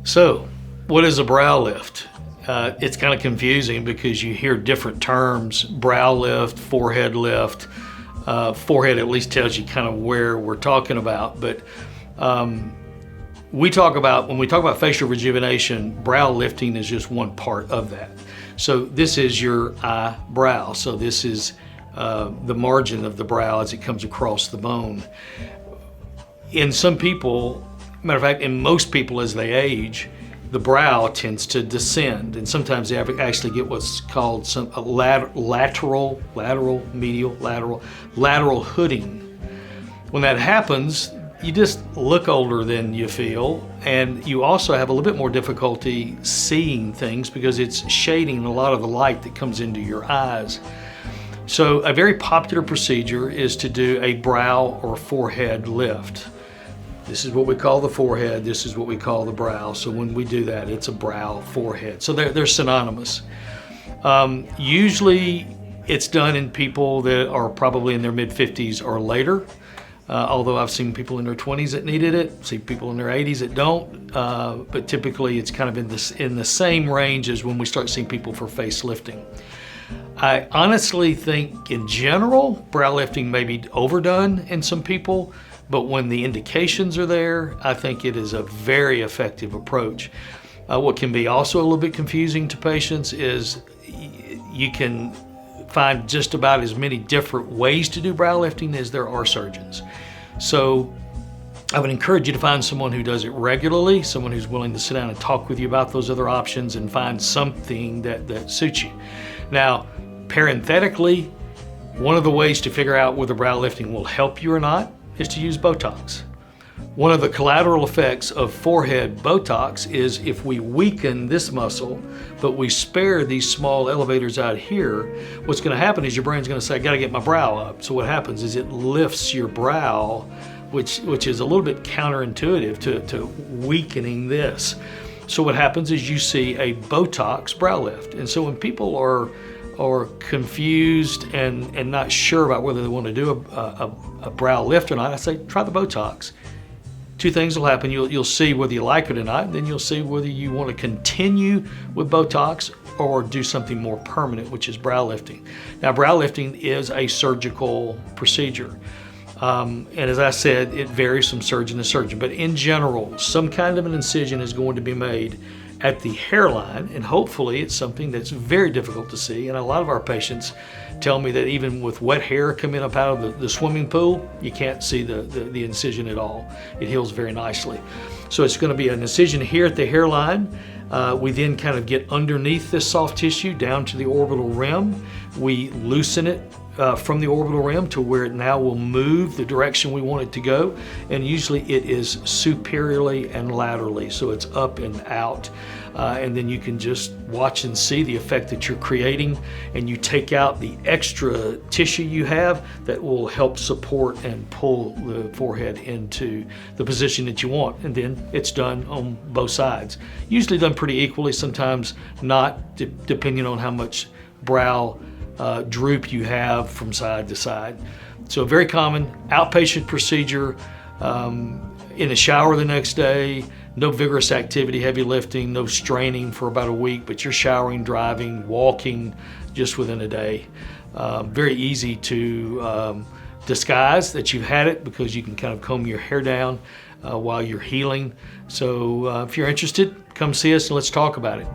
So, what is a brow lift? It's kind of confusing because you hear different terms: brow lift, forehead lift. Forehead at least tells you kind of where we're talking about, but when we talk about facial rejuvenation, brow lifting is just one part of that. So this is your eyebrow. So this is the margin of the brow as it comes across the bone. In some people, matter of fact, in most people as they age, the brow tends to descend, and sometimes they actually get what's called lateral hooding. When that happens, you just look older than you feel, and you also have a little bit more difficulty seeing things because it's shading a lot of the light that comes into your eyes. So a very popular procedure is to do a brow or forehead lift. This is what we call the forehead, this is what we call the brow. So when we do that, it's a brow, forehead. So they're synonymous. Usually it's done in people that are probably in their mid-50s or later. Although I've seen people in their 20s that needed it, see people in their 80s that don't, but typically it's kind of in the same range as when we start seeing people for facelifting. I honestly think in general, brow lifting may be overdone in some people, but when the indications are there, I think it is a very effective approach. What can be also a little bit confusing to patients is you can find just about as many different ways to do brow lifting as there are surgeons. So I would encourage you to find someone who does it regularly, someone who's willing to sit down and talk with you about those other options and find something that suits you. Now, parenthetically, one of the ways to figure out whether brow lifting will help you or not is to use Botox. One of the collateral effects of forehead Botox is if we weaken this muscle, but we spare these small elevators out here, what's gonna happen is your brain's gonna say, I gotta get my brow up. So what happens is it lifts your brow, which is a little bit counterintuitive to weakening this. So what happens is you see a Botox brow lift. And so when people are confused and not sure about whether they want to do a brow lift or not, I say try the Botox. Two things will happen. You'll see whether you like it or not, then you'll see whether you want to continue with Botox or do something more permanent, which is brow lifting. Now, brow lifting is a surgical procedure. And as I said, it varies from surgeon to surgeon, but in general, some kind of an incision is going to be made at the hairline, and hopefully it's something that's very difficult to see. And a lot of our patients tell me that even with wet hair coming up out of the swimming pool, you can't see the incision at all. It heals very nicely. So it's gonna be an incision here at the hairline. We then kind of get underneath this soft tissue down to the orbital rim. We loosen it from the orbital rim to where it now will move the direction we want it to go. And usually it is superiorly and laterally, so it's up and out. And then you can just watch and see the effect that you're creating, and you take out the extra tissue you have that will help support and pull the forehead into the position that you want. And then it's done on both sides. Usually done pretty equally, sometimes not, depending on how much brow droop you have from side to side. So a very common outpatient procedure in the shower the next day. No vigorous activity, heavy lifting, no straining for about a week, but you're showering, driving, walking just within a day. Very easy to disguise that you've had it because you can kind of comb your hair down while you're healing. So if you're interested, come see us and let's talk about it.